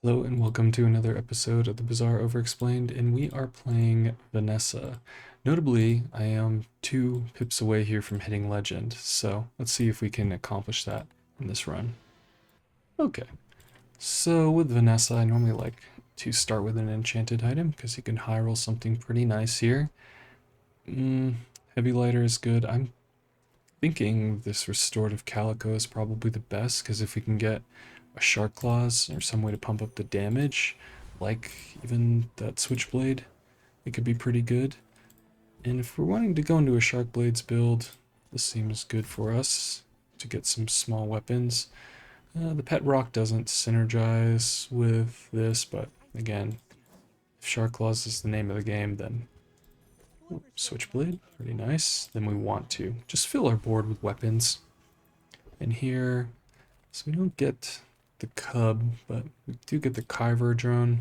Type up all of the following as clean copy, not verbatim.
Hello and welcome to another episode of the Bazaar Overexplained, and we are playing Vanessa. Notably, I am 2 pips away here from hitting Legend, so let's see if we can accomplish that in this run. Okay, so with Vanessa, I normally like to start with an enchanted item, because you can high roll something pretty nice here. Heavy lighter is good. I'm thinking this Restorative Calico is probably the best, because if we can get a Shark Claws or some way to pump up the damage, like even that Switchblade, it could be pretty good. And if we're wanting to go into a Shark Blades build, this seems good for us to get some small weapons. The Pet Rock doesn't synergize with this, but again, if Shark Claws is the name of the game, then Switchblade, pretty nice. Then we want to just fill our board with weapons. And here, so we don't get the Cub, but we do get the Kyver drone.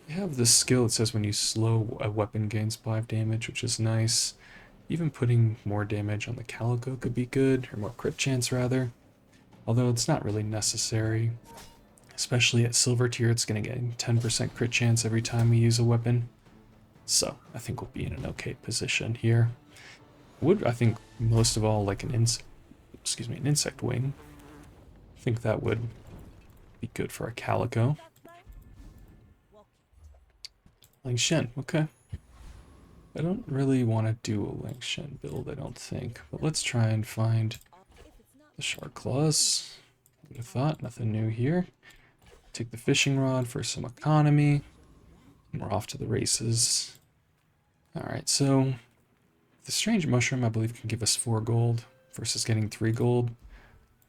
We have this skill that says when you slow, a weapon gains 5 damage, which is nice. Even putting more damage on the Calico could be good, or more crit chance rather. Although it's not really necessary. Especially at silver tier, it's going to get 10% crit chance every time we use a weapon. So I think we'll be in an okay position here. I think most of all like an insect wing. I think that would be good for a Calico. Ling Shen, okay. I don't really want to do a Ling Shen build, I don't think. But let's try and find the Shark Claws. Would have thought, nothing new here. Take the fishing rod for some economy. And we're off to the races. Alright, so the strange mushroom I believe can give us 4 gold versus getting 3 gold.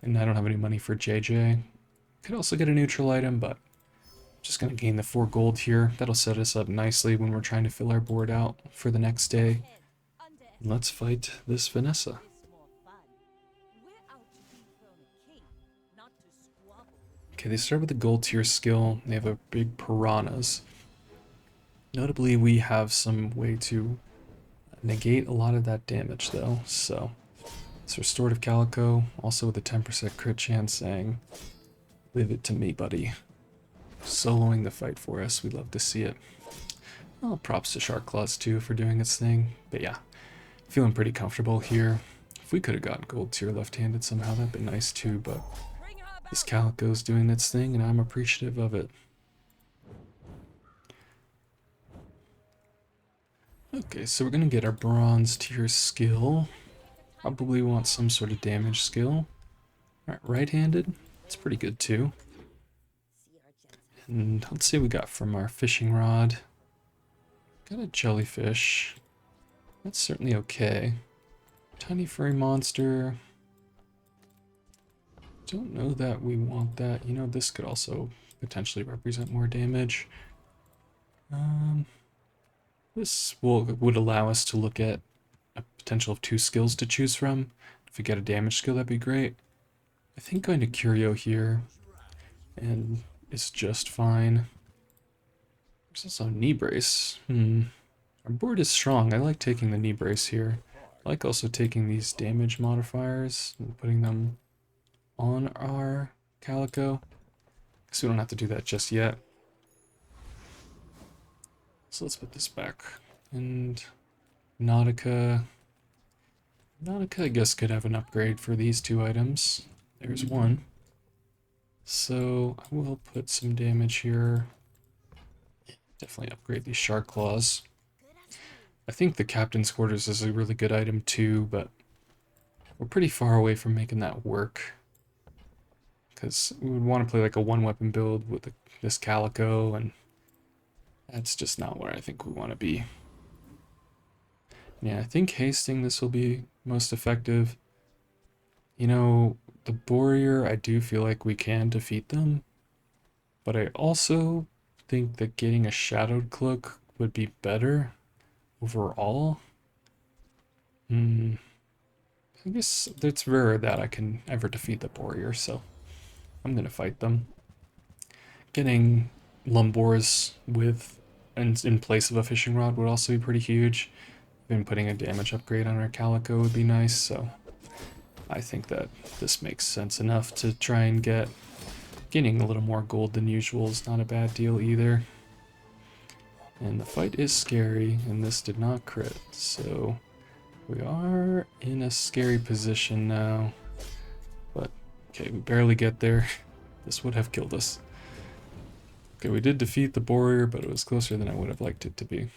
And I don't have any money for JJ. Could also get a neutral item, but just going to gain the 4 gold here. That'll set us up nicely when we're trying to fill our board out for the next day. And let's fight this Vanessa. Okay, they start with the gold tier skill. They have a big piranhas. Notably, we have some way to negate a lot of that damage though, so it's Restorative Calico, also with a 10% crit chance, saying, leave it to me, buddy. Soloing the fight for us, we'd love to see it. Well, props to Shark Claws too for doing its thing, but yeah, feeling pretty comfortable here. If we could have gotten gold tier left-handed somehow, that'd be nice too, but this Calico's doing its thing and I'm appreciative of it. Okay, so we're gonna get our bronze tier skill. Probably want some sort of damage skill. Alright, right-handed. It's pretty good too. And let's see what we got from our fishing rod. Got a jellyfish. That's certainly okay. Tiny furry monster. Don't know that we want that. You know, this could also potentially represent more damage. This would allow us to look at a potential of 2 skills to choose from. If we get a damage skill, that'd be great. I think going to Curio here and it's just fine. There's also a knee brace. Our board is strong. I like taking the knee brace here. I like also taking these damage modifiers and putting them on our Calico. Guess we don't have to do that just yet. So let's put this back. And Nautica. Nautica, I guess, could have an upgrade for these 2 items. There's one. So I will put some damage here. Definitely upgrade these Shark Claws. I think the Captain's Quarters is a really good item too, but we're pretty far away from making that work. Because we would want to play like a 1-weapon build with this Calico, and that's just not where I think we want to be. Yeah, I think hasting this will be most effective. You know, the Boreer, I do feel like we can defeat them, but I also think that getting a Shadowed Cloak would be better overall. I guess it's rare that I can ever defeat the Boreer, so I'm gonna fight them. Getting Lumbors with in place of a fishing rod would also be pretty huge. Even putting a damage upgrade on our Calico would be nice, so I think that this makes sense enough to try and get Getting a little more gold than usual is not a bad deal either. And the fight is scary, and this did not crit, so we are in a scary position now. But, okay, we barely get there. This would have killed us. Okay, we did defeat the warrior, but it was closer than I would have liked it to be.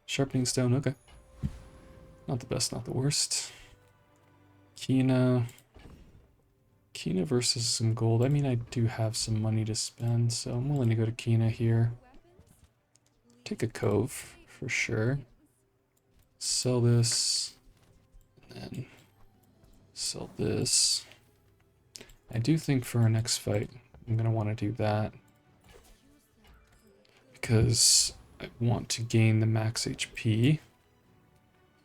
Sharpening stone, okay. Not the best, not the worst. Kina. Kina versus some gold. I mean, I do have some money to spend, so I'm willing to go to Kina here. Take a cove, for sure. Sell this. And then sell this. I do think for our next fight, I'm going to want to do that. Because I want to gain the max HP.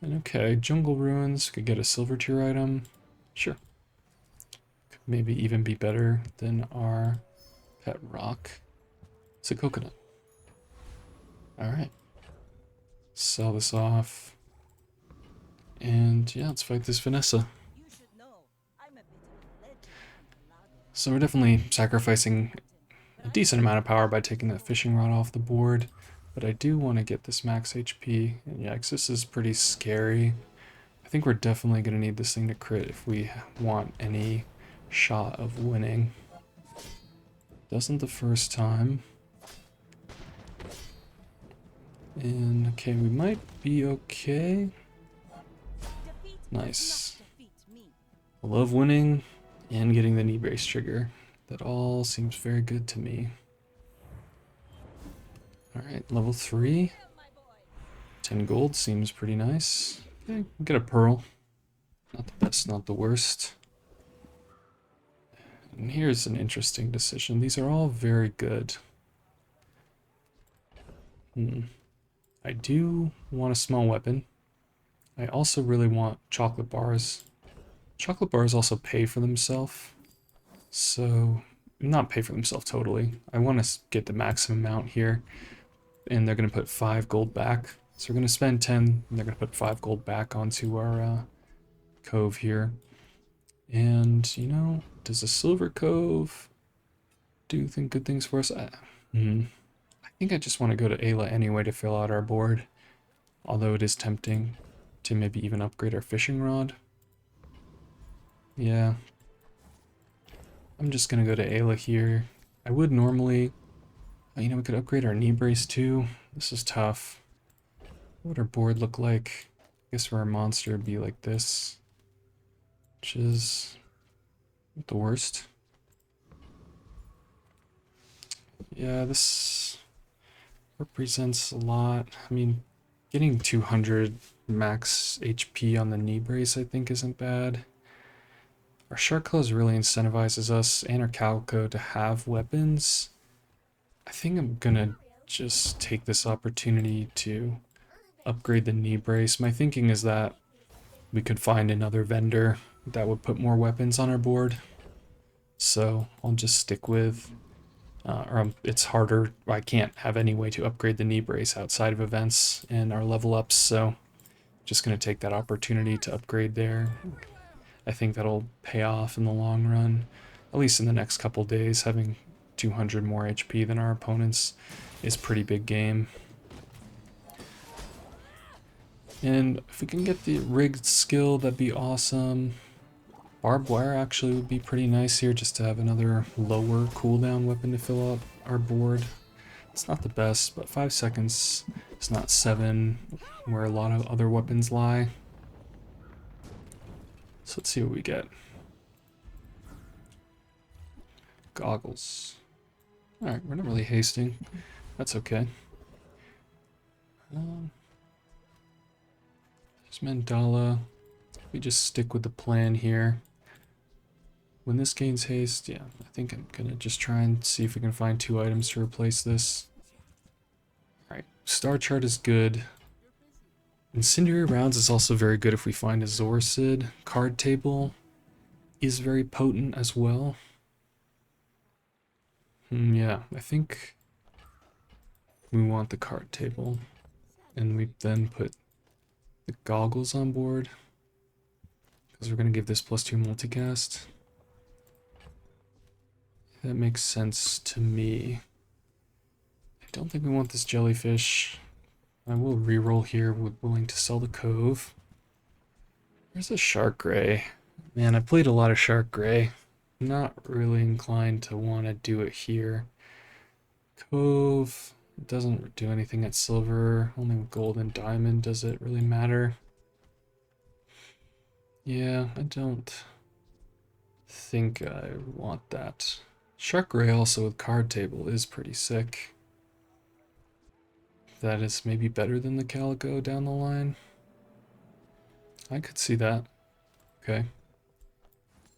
And okay, jungle ruins, could get a silver tier item. Sure. Could maybe even be better than our pet rock. It's a coconut. Alright. Sell this off. And yeah, let's fight this Vanessa. So we're definitely sacrificing a decent amount of power by taking that fishing rod off the board. But I do want to get this max HP. And yeah, 'cause this is pretty scary. I think we're definitely going to need this thing to crit if we want any shot of winning. Doesn't the first time. And okay, we might be okay. Nice. I love winning and getting the knee brace trigger. That all seems very good to me. Alright, level 3. 10 gold seems pretty nice. Okay, we'll get a pearl. Not the best, not the worst. And here's an interesting decision. These are all very good. I do want a small weapon. I also really want chocolate bars. Chocolate bars also pay for themselves. So, not pay for themselves totally. I want to get the maximum amount here. And they're going to put 5 gold back. So we're going to spend 10, and they're going to put 5 gold back onto our cove here. And, you know, does a silver cove do good things for us? I think I just want to go to Ayla anyway to fill out our board. Although it is tempting to maybe even upgrade our fishing rod. Yeah. I'm just going to go to Ayla here. I would normally... You know, we could upgrade our knee brace too. This is tough. What would our board look like? I guess for our monster it'd be like this. Which is the worst. Yeah, this represents a lot. I mean, getting 200 max HP on the knee brace I think isn't bad. Our shark claws really incentivizes us and our Calico to have weapons. I think I'm gonna just take this opportunity to upgrade the knee brace. My thinking is that we could find another vendor that would put more weapons on our board. So I'll just stick with, it's harder, I can't have any way to upgrade the knee brace outside of events and our level ups, so just gonna take that opportunity to upgrade there. I think that'll pay off in the long run, at least in the next couple days. Having 200 more HP than our opponents is pretty big game. And if we can get the rigged skill, that'd be awesome. Barbed wire actually would be pretty nice here, just to have another lower cooldown weapon to fill up our board. It's not the best, but 5 seconds is not 7, where a lot of other weapons lie. So let's see what we get. Goggles. Alright, we're not really hasting. That's okay. There's Mandala. We just stick with the plan here. When this gains haste, yeah, I think I'm gonna just try and see if we can find 2 items to replace this. Alright, star chart is good. Incendiary rounds is also very good if we find a Zorsid. Card table is very potent as well. Yeah, I think we want the card table. And we then put the goggles on board. Because we're going to give this +2 multicast. That makes sense to me. I don't think we want this jellyfish. I will reroll here with willing to sell the cove. There's a shark gray. Man, I played a lot of shark gray. Not really inclined to want to do it here. Cove doesn't do anything at silver. Only with gold and diamond does it really matter. Yeah, I don't think I want that. Shark gray also with card table is pretty sick. That is maybe better than the Calico down the line. I could see that. Okay.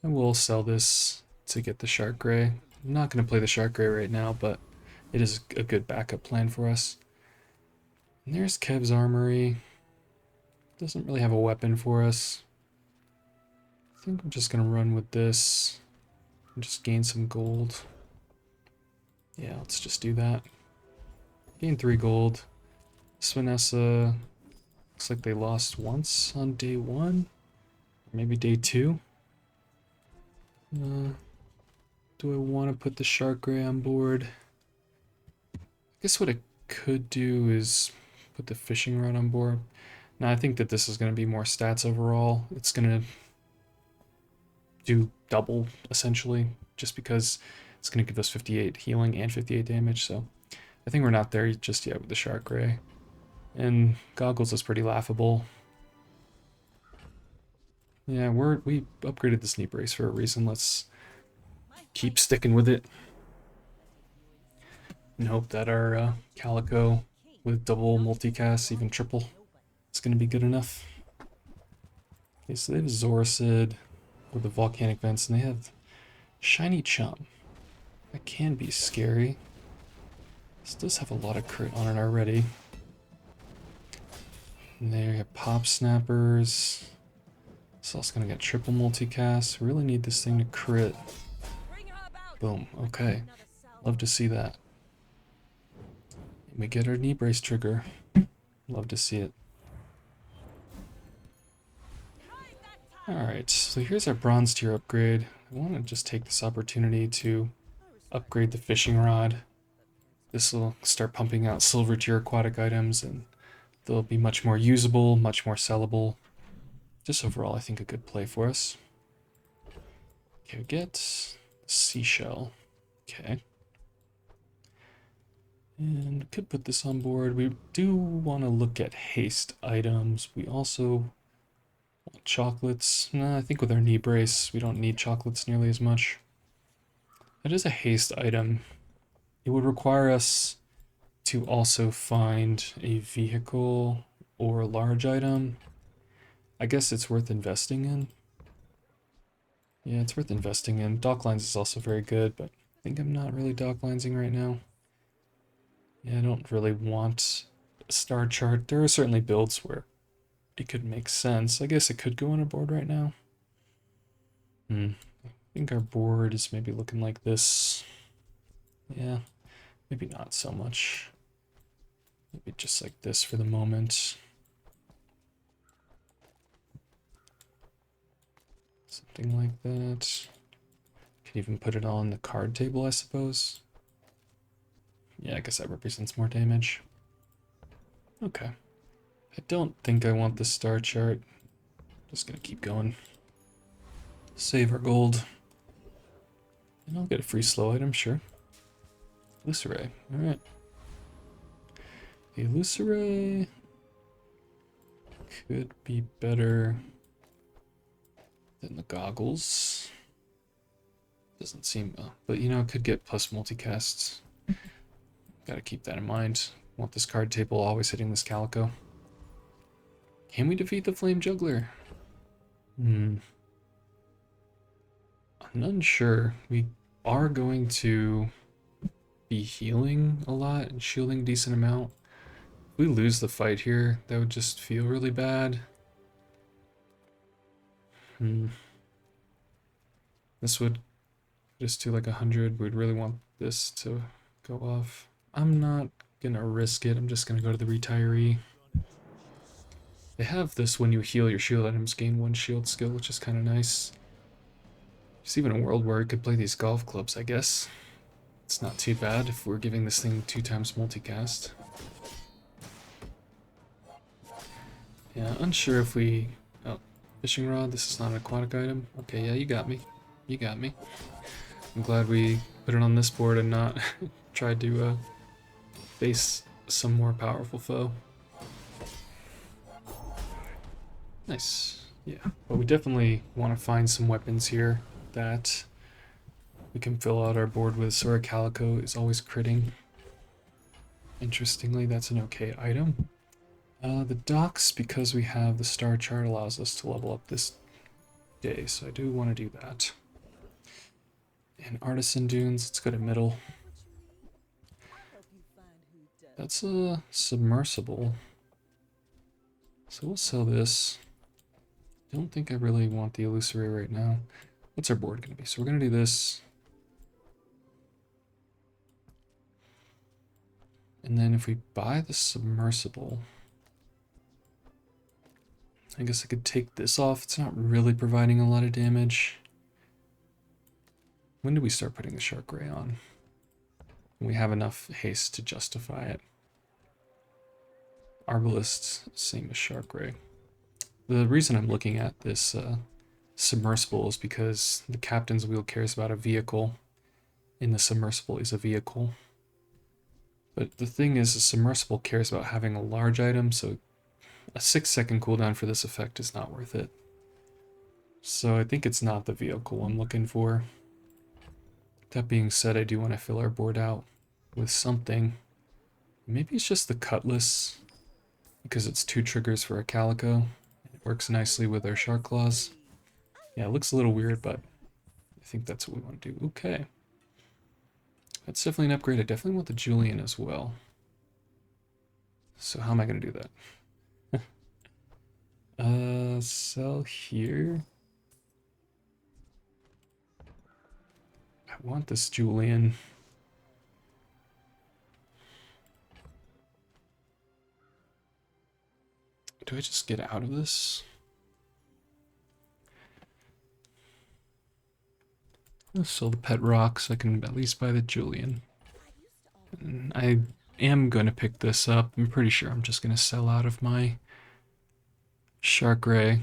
I will sell this to get the shark gray. I'm not going to play the shark gray right now, but it is a good backup plan for us. And there's Kev's armory. Doesn't really have a weapon for us. I think I'm just going to run with this and just gain some gold. Yeah, let's just do that. Gain 3 gold. This Vanessa looks like they lost once on day 1. Maybe day 2. Do I want to put the shark gray on board? I guess what I could do is put the fishing rod on board. Now I think that this is going to be more stats overall. It's going to do double, essentially, just because it's going to give us 58 healing and 58 damage, so I think we're not there just yet with the shark gray. And goggles is pretty laughable. Yeah, we upgraded this knee brace for a reason. Let's keep sticking with it and hope that our Calico with double multicast, even triple, is going to be good enough. Okay, so they have Zoracid with the volcanic vents, and they have Shiny Chum. That can be scary. This does have a lot of crit on it already. And there you have Pop Snappers. It's also going to get triple multicast. We really need this thing to crit. Boom. Okay. Love to see that. And we get our knee brace trigger. Love to see it. Alright, so here's our bronze tier upgrade. I want to just take this opportunity to upgrade the fishing rod. This will start pumping out silver tier aquatic items, and they'll be much more usable, much more sellable. Just overall, I think a good play for us. Okay, we get seashell. Okay. And could put this on board. We do want to look at haste items. We also want chocolates. No, I think with our knee brace, we don't need chocolates nearly as much. That is a haste item. It would require us to also find a vehicle or a large item. I guess it's worth investing in. Yeah, it's worth investing in. Docklines is also very good, but I think I'm not really docklinesing right now. Yeah, I don't really want a star chart. There are certainly builds where it could make sense. I guess it could go on a board right now. I think our board is maybe looking like this. Yeah, maybe not so much. Maybe just like this for the moment. Something like that. Could even put it on the card table, I suppose. Yeah, I guess that represents more damage. Okay. I don't think I want the star chart. Just gonna keep going. Save our gold. And I'll get a free slow item, sure. Lucere, alright. The Lucere could be better than the goggles. Doesn't seem, but you know, it could get plus multicasts. Gotta keep that in mind. Want this card table always hitting this Calico. Can we defeat the Flame Juggler? I'm unsure. We are going to be healing a lot and shielding a decent amount. If we lose the fight here, that would just feel really bad. This would just do like 100. We'd really want this to go off. I'm not gonna risk it. I'm just gonna go to the retiree. They have this when you heal your shield items gain 1 shield skill, which is kind of nice. There's even a world where we could play these golf clubs, I guess. It's not too bad if we're giving this thing 2 times multicast. Yeah, unsure if we... Oh, fishing rod, this is not an aquatic item. Okay, yeah, you got me. You got me. I'm glad we put it on this board and not tried to face some more powerful foe. Nice. Yeah, but we definitely want to find some weapons here that we can fill out our board with. So our Calico is always critting. Interestingly, that's an okay item. The docks, because we have the star chart, allows us to level up this day, so I do want to do that. And Artisan Dunes, let's go to middle. That's a submersible. So we'll sell this. Don't think I really want the illusory right now. What's our board going to be? So we're going to do this. And then if we buy the submersible, I guess I could take this off. It's not really providing a lot of damage. When do we start putting the Shark Ray on? We have enough haste to justify it. Arbalist, same as Shark Ray. The reason I'm looking at this submersible is because the captain's wheel cares about a vehicle, and the submersible is a vehicle. But the thing is, the submersible cares about having a large item, so a 6-second cooldown for this effect is not worth it. So I think it's not the vehicle I'm looking for. That being said, I do want to fill our board out with something. Maybe it's just the cutlass, because it's 2 triggers for a Calico. It works nicely with our Shark Claws. Yeah, it looks a little weird, but I think that's what we want to do. Okay. That's definitely an upgrade. I definitely want the Julian as well. So how am I going to do that? Sell here. I want this Julian. Do I just get out of this? I'll sell the pet rock so I can at least buy the Julian. And I am going to pick this up. I'm pretty sure I'm just going to sell out of my Shark Ray,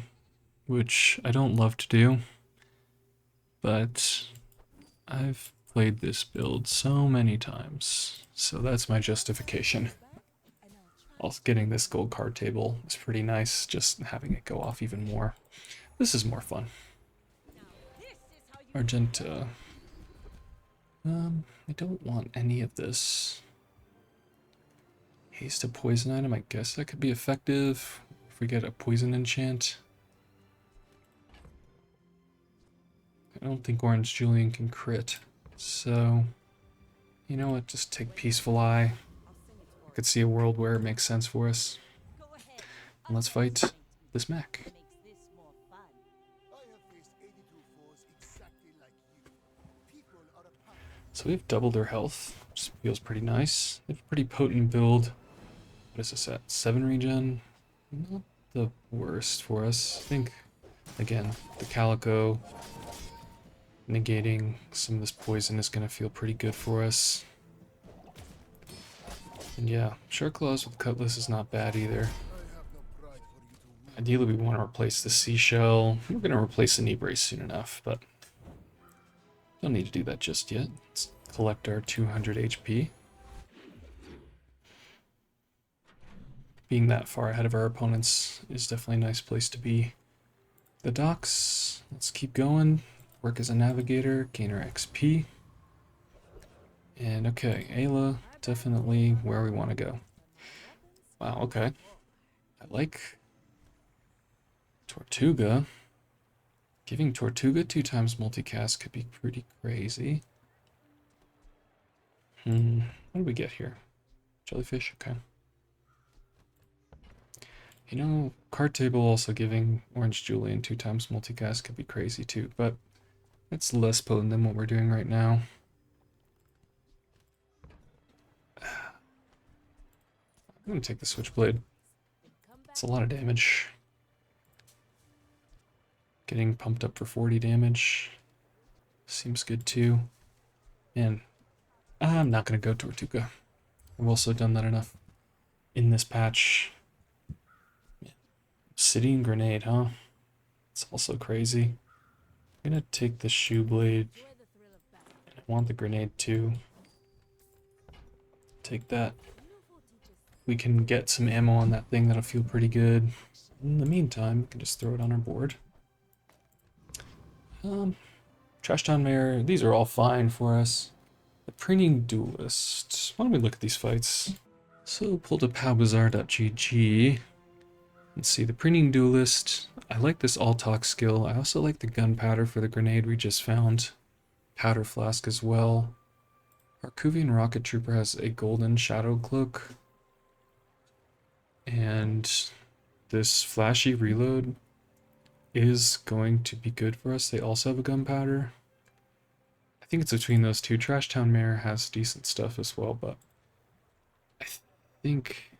which I don't love to do, but I've played this build so many times, so that's my justification. Also, getting this gold card table is pretty nice, just having it go off even more. This is more fun. Argenta. I don't want any of this. Haste a poison item, I guess that could be effective if we get a poison enchant. I don't think Orange Julian can crit, so you know what, just take Peaceful Eye. I could see a world where it makes sense for us. And let's fight this mech. So we have doubled their health, which feels pretty nice. They have a pretty potent build. What is this at? 7 regen? Not the worst for us. I think, again, the Calico negating some of this poison is going to feel pretty good for us. And yeah, Shark Claws with Cutlass is not bad either. Ideally, we want to replace the Seashell. We're going to replace the Knee Brace soon enough, but don't need to do that just yet. Let's collect our 200 HP. Being that far ahead of our opponents is definitely a nice place to be. The docks, let's keep going. Work as a navigator, gain our XP. And okay, Ayla, definitely where we want to go. Wow, okay. I like Tortuga. Giving Tortuga 2 times multicast could be pretty crazy. What do we get here? Jellyfish, okay. You know, card table also giving Orange Julian 2 times multicast could be crazy too, but it's less potent than what we're doing right now. I'm gonna take the Switchblade. It's a lot of damage. Getting pumped up for 40 damage. Seems good too. And I'm not gonna go Tortuga. I've also done that enough in this patch. Obsidian Grenade, huh? It's also crazy. I'm gonna take the Shoe Blade. I want the grenade too. Take that. We can get some ammo on that thing, that'll feel pretty good. In the meantime, we can just throw it on our board. Trash Town Mare, these are all fine for us. The Preening Duelist. Why don't we look at these fights? So, pulled up howbazaar.gg. Let's see, the Preening Duelist. I like this all-talk skill. I also like the gunpowder for the grenade we just found. Powder flask as well. Our Kuvian Rocket Trooper has a golden shadow cloak. And this flashy reload is going to be good for us. They also have a gunpowder. I think it's between those two. Trash Town Mare has decent stuff as well, but I think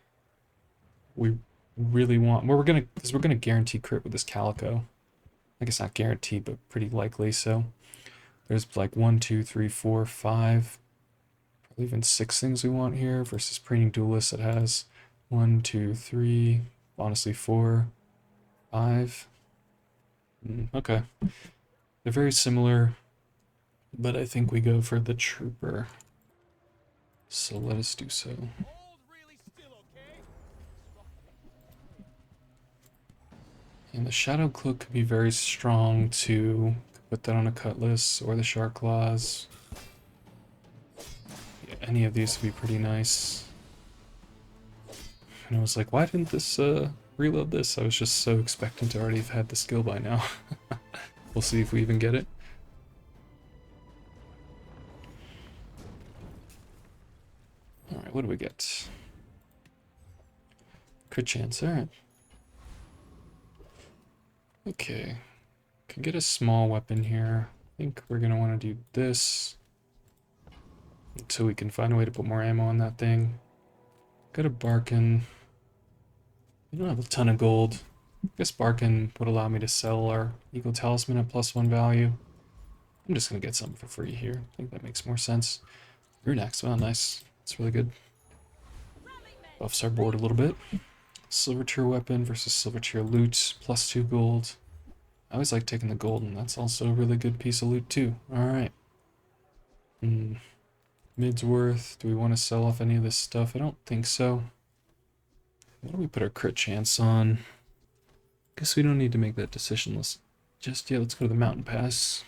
we really want, well, because we're gonna guarantee crit with this Calico. I guess not guaranteed, but pretty likely. So there's like 1, 2, 3, 4, 5, probably even 6 things we want here versus Preening Duelist that has 1, 2, 3, honestly 4, 5. Okay, they're very similar, but I think we go for the Trooper. So let us do so. And the Shadow Cloak could be very strong to put that on a Cutlass or the Shark Claws. Yeah, any of these would be pretty nice. And I was like, why didn't this reload this? I was just so expectant to already have had the skill by now. We'll see if we even get it. Alright, what do we get? Crit chance, alright. Okay. Can get a small weapon here. I think we're gonna want to do this until we can find a way to put more ammo on that thing. Got a Barkin. We don't have a ton of gold. I guess Barkin would allow me to sell our Eagle Talisman at +1 value. I'm just gonna get something for free here. I think that makes more sense. Runex, oh nice. That's really good. Buffs our board a little bit. Silver tier weapon versus silver tier loot, +2 gold. I always like taking the gold, and that's also a really good piece of loot too. Alright. Mid's worth. Do we want to sell off any of this stuff? I don't think so. What do we put our crit chance on? Guess we don't need to make that decision. Let's just, yeah, let's go to the Mountain Pass.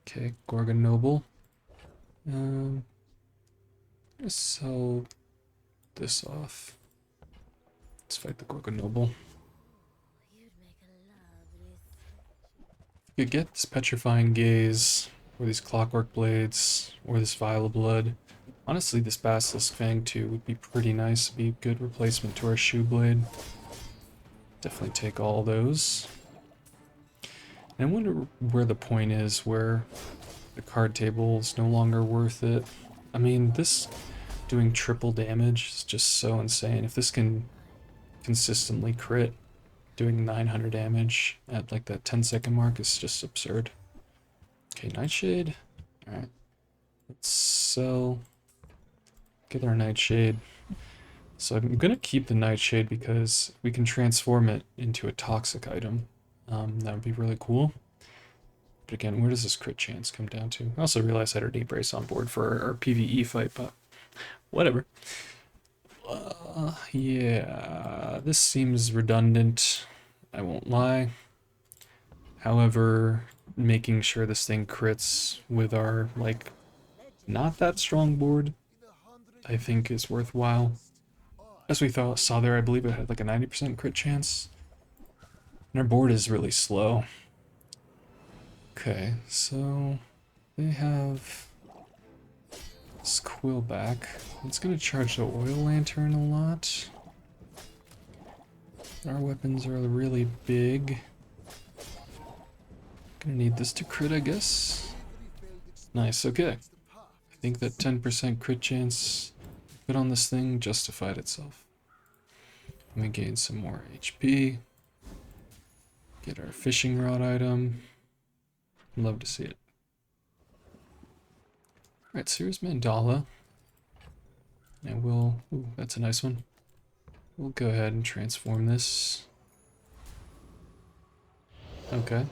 Okay, Gorgon Noble. Let's sell this off. Let's fight the Gorgon Noble. You could get this Petrifying Gaze, or these Clockwork Blades, or this Vial of Blood. Honestly, this Basilisk Fang too would be pretty nice. It'd be a good replacement to our Shoe Blade. Definitely take all those. And I wonder where the point is where the card table is no longer worth it. I mean, this doing triple damage is just so insane. If this can consistently crit, doing 900 damage at like that 10-second mark is just absurd. Okay, Nightshade. Alright. Let's sell. Get our Nightshade. So I'm gonna keep the Nightshade because we can transform it into a toxic item. That would be really cool. But again, where does this crit chance come down to? I also realized I had our Deep Brace on board for our PvE fight, but whatever. Yeah, this seems redundant. I won't lie. However, making sure this thing crits with our, like, not that strong board, I think is worthwhile. As we saw there, I believe it had like a 90% crit chance. And our board is really slow. Okay, so they have this Quillback. It's going to charge the Oil Lantern a lot. Our weapons are really big. Gonna need this to crit, I guess. Nice, okay. I think that 10% crit chance put on this thing justified itself. Let me gain some more HP. Get our fishing rod item. Love to see it. Alright, so here's Mandala. And we'll... Ooh, that's a nice one. We'll go ahead and transform this. Okay.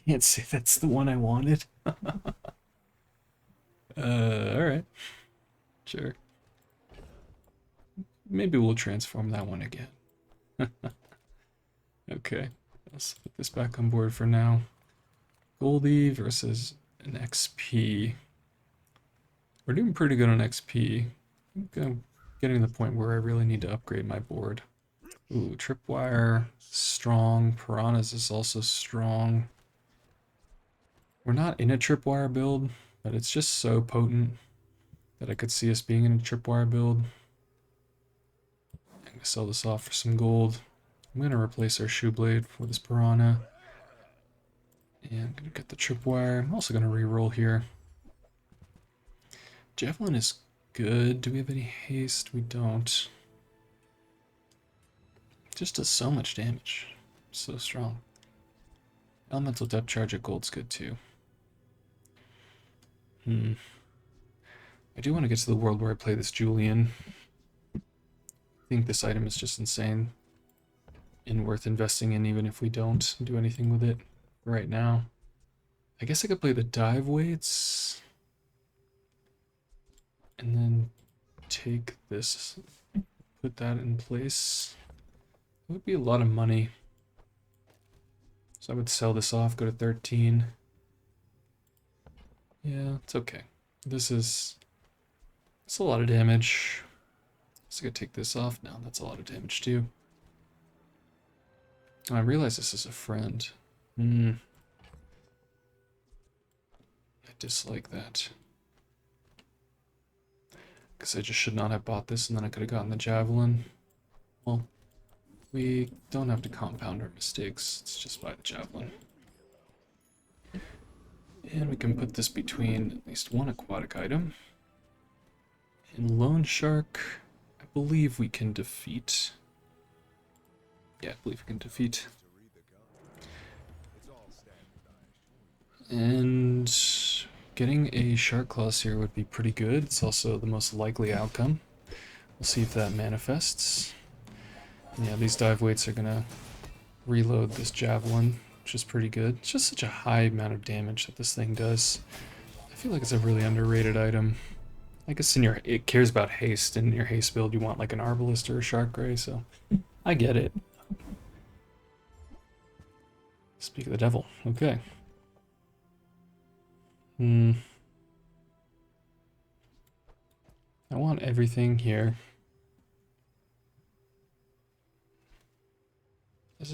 Can't say that's the one I wanted. Alright. Sure. Maybe we'll transform that one again. Okay. Let's put this back on board for now. Goldie versus an XP. We're doing pretty good on XP. I'm getting to the point where I really need to upgrade my board. Ooh, Tripwire, strong. Piranhas is also strong. We're not in a Tripwire build, but it's just so potent that I could see us being in a Tripwire build. I'm gonna sell this off for some gold. I'm gonna replace our shoe blade for this Piranha. And I'm gonna get the Tripwire. I'm also gonna re-roll here. Javelin is good. Do we have any haste? We don't. Just does so much damage. So strong. Elemental depth charge at gold's good too. I do want to get to the world where I play this Julian. I think this item is just insane and worth investing in even if we don't do anything with it right now. I guess I could play the dive weights and then take this, put that in place. It would be a lot of money. So I would sell this off, go to 13. Yeah, it's okay. It's a lot of damage. So I could take this off now. That's a lot of damage too. Oh, I realize this is a friend. I dislike that. Because I just should not have bought this and then I could have gotten the javelin. Well, we don't have to compound our mistakes. Let's just buy the javelin. And we can put this between at least one aquatic item. And Lone Shark, I believe we can defeat. Yeah, I believe we can defeat. And getting a Shark Claws here would be pretty good. It's also the most likely outcome. We'll see if that manifests. And yeah, these dive weights are gonna reload this javelin, which is pretty good. It's just such a high amount of damage that this thing does. I feel like it's a really underrated item. I guess it cares about haste. In your haste build, you want like an Arbalist or a Shark Ray, so I get it. Speak of the devil. Okay. I want everything here. Is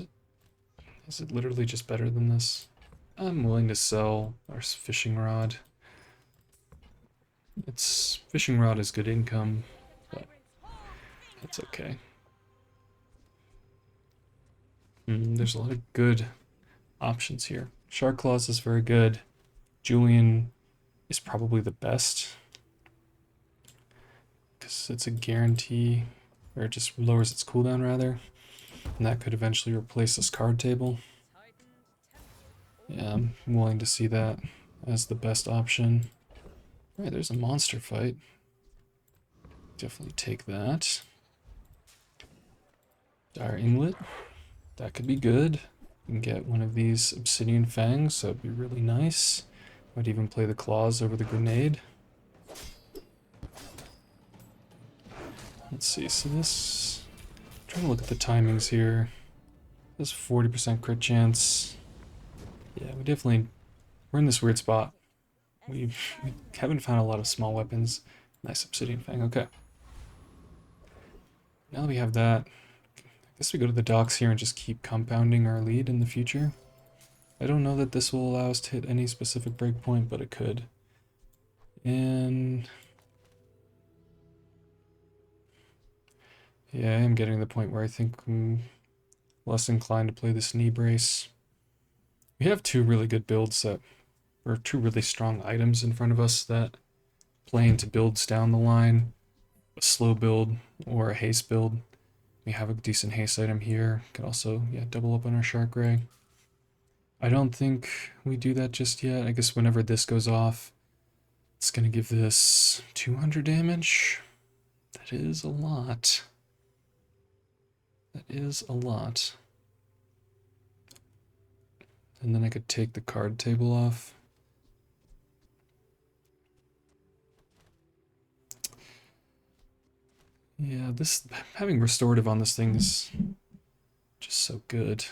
it literally just better than this? I'm willing to sell our fishing rod. Fishing rod is good income, but that's okay. There's a lot of good options here. Shark Claws is very good. Julian is probably the best because it's a guarantee, or it just lowers its cooldown rather, and that could eventually replace this card table. Yeah, I'm willing to see that as the best option. Alright, there's a monster fight. Definitely take that. Dire Inglet. That could be good. You can get one of these Obsidian Fangs, so it'd be really nice. Might even play the claws over the grenade. Let's see, so this... I'm trying to look at the timings here. This 40% crit chance. Yeah, we're in this weird spot. We haven't found a lot of small weapons. Nice Obsidian Fang, okay. Now that we have that, I guess we go to the docks here and just keep compounding our lead in the future. I don't know that this will allow us to hit any specific breakpoint, but it could. And... yeah, I am getting to the point where I think I'm less inclined to play this knee brace. We have two really good builds or two really strong items in front of us that play into builds down the line. A slow build or a haste build. We have a decent haste item here. Could also, yeah, double up on our Shark Ray. I don't think we do that just yet. I guess whenever this goes off, It's gonna give this 200 damage. That is a lot. That is a lot. And then I could take the card table off. Yeah, this having restorative on this thing is just so good.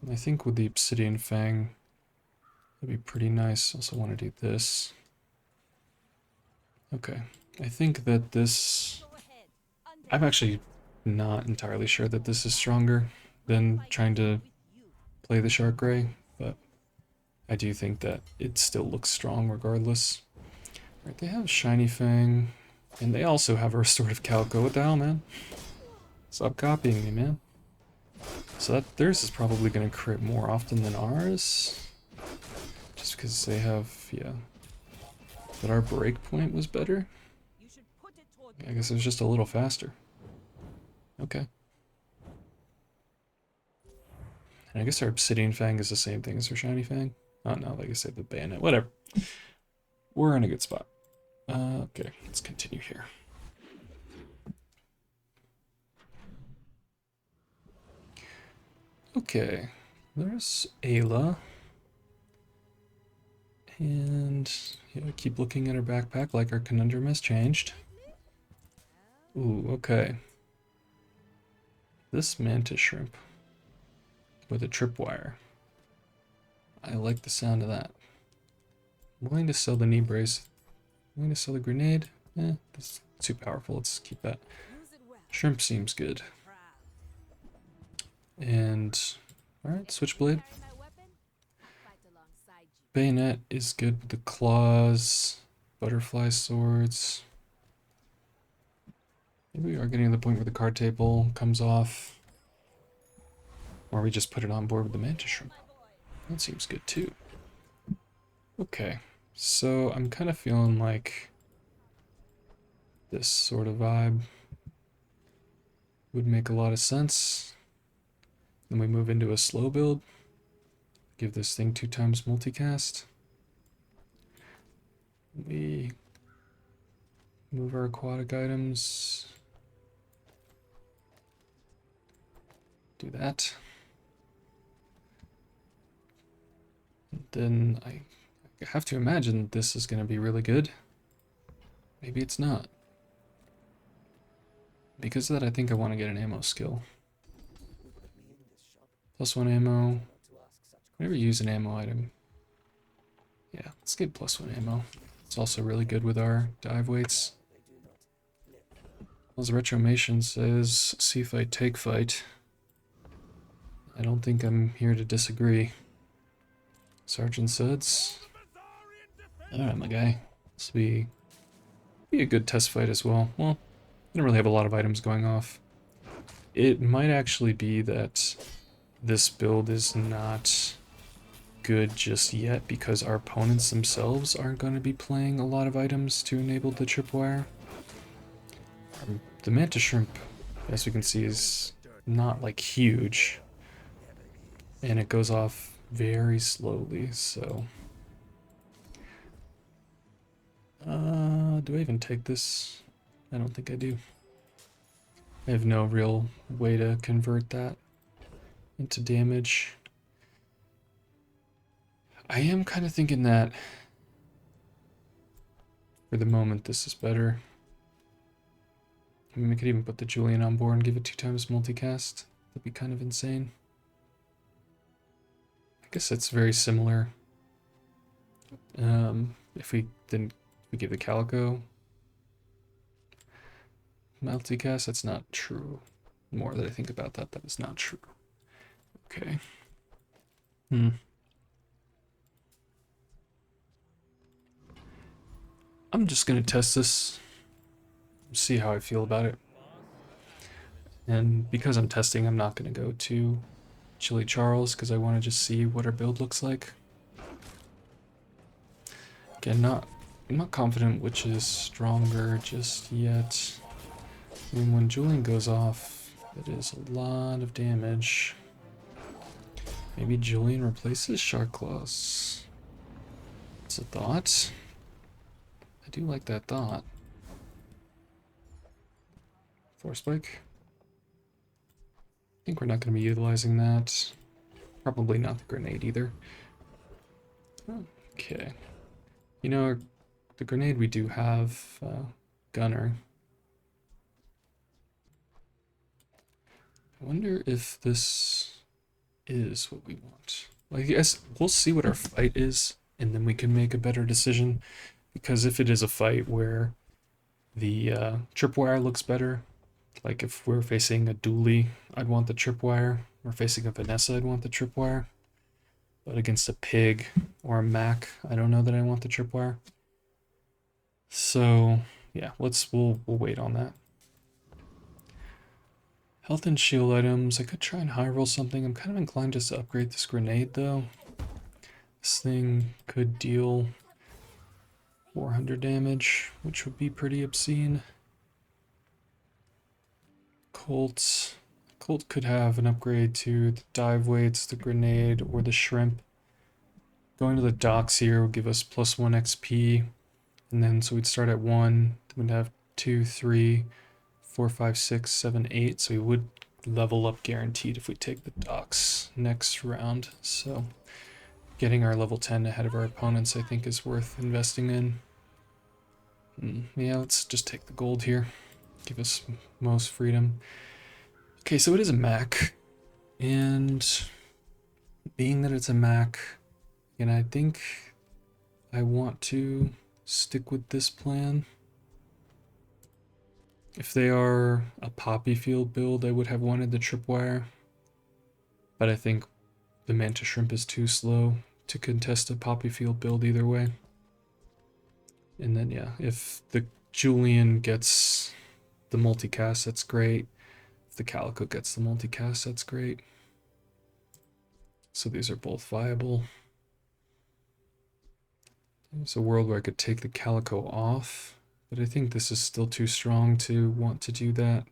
And I think with the obsidian fang, that'd be pretty nice. Also want to do this. Okay, I think that this... I'm actually not entirely sure that this is stronger than trying to play the Shark Ray, but I do think that it still looks strong regardless. Right, they have Shiny Fang, and they also have a Restorative Calico. What the hell, man? Stop copying me, man. So that theirs is probably going to crit more often than ours. Just because they have, yeah. But our breakpoint was better? I guess it was just a little faster. Okay. And I guess our Obsidian Fang is the same thing as our Shiny Fang. Oh no, like I said, the Bayonet. Whatever. We're in a good spot. Okay, let's continue here. Okay, there's Ayla. And yeah, keep looking at her backpack like our conundrum has changed. Ooh, okay. This mantis shrimp with a tripwire. I like the sound of that. I'm willing to sell the knee brace. Willing to sell the grenade? That's too powerful. Let's keep that. Shrimp seems good. And alright, switchblade. Bayonet is good with the claws. Butterfly swords. Maybe we are getting to the point where the card table comes off. Or we just put it on board with the mantis shrimp. That seems good too. Okay, so I'm kind of feeling like this sort of vibe would make a lot of sense. Then we move into a slow build. Give this thing 2 times multicast. We move our aquatic items. Do that. And then I have to imagine this is going to be really good. Maybe it's not. Because of that, I think I want to get an ammo skill. +1 ammo. Never use an ammo item. Yeah, let's get +1 ammo. It's also really good with our dive weights. As Retromation says, see fight, take fight. I don't think I'm here to disagree. Sergeant Suds. Alright, my guy. This will be a good test fight as well. Well, I don't really have a lot of items going off. It might actually be that this build is not good just yet because our opponents themselves aren't going to be playing a lot of items to enable the tripwire. The mantis shrimp, as we can see, is not like huge, and it goes off very slowly, so do I even take this? I don't think I do. I have no real way to convert that into damage. I am kind of thinking that for the moment this is better. I mean, we could even put the Julian on board and give it 2 times multicast. That'd be kind of insane. I guess that's very similar. If we give the Calico multicast, that's not true. The more that I think about that, that is not true. Okay. I'm just gonna test this, see how I feel about it. And because I'm testing, I'm not gonna go to Chili Charles because I want to just see what our build looks like. Again, I'm not confident which is stronger just yet. I mean, when Julian goes off, that is a lot of damage. Maybe Julian replaces Shark Claws. Let's That's a thought. I do like that thought. Force spike. I think we're not going to be utilizing that. Probably not the grenade either. Okay. You know, the grenade we do have, gunner. I wonder if this is what we want. Well, I guess we'll see what our fight is, and then we can make a better decision. Because if it is a fight where the tripwire looks better, like if we're facing a dually, I'd want the tripwire. Or facing a Vanessa, I'd want the tripwire. But against a pig or a Mac, I don't know that I want the tripwire. So yeah, we'll wait on that. Health and shield items. I could try and high roll something. I'm kind of inclined just to upgrade this grenade though. This thing could deal 400 damage, which would be pretty obscene. Colt could have an upgrade to the dive weights, the grenade, or the shrimp. Going to the docks here will give us +1 XP. And then so we'd start at 1, we'd have 2, 3, 4, 5, 6, 7, 8. So we would level up guaranteed if we take the docks next round. So getting our level 10 ahead of our opponents I think is worth investing in. Yeah, let's just take the gold here. Give us most freedom. Okay, so it is a Mac. And being that it's a Mac, and I think I want to stick with this plan. If they are a poppy field build, I would have wanted the tripwire. But I think the mantis shrimp is too slow to contest a poppy field build either way. And then yeah, if the Julian gets the multicast, that's great. If the Calico gets the multicast, that's great. So these are both viable. There's a world where I could take the Calico off, but I think this is still too strong to want to do that.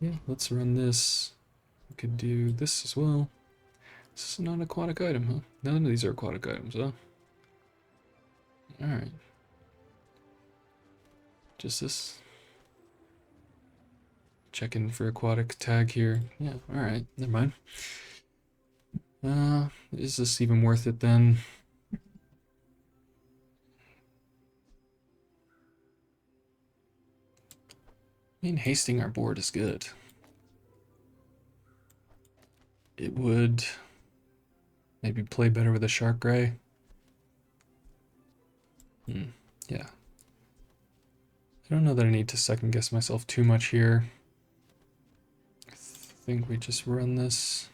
Yeah, let's run this. We could do this as well. This is not an aquatic item, huh? None of these are aquatic items, huh? Alright. Just this. Checking for aquatic tag here. Yeah, alright, never mind. Is this even worth it then? I mean, hasting our board is good. It would maybe play better with a shark gray. Yeah. I don't know that I need to second guess myself too much here. I think we just run this.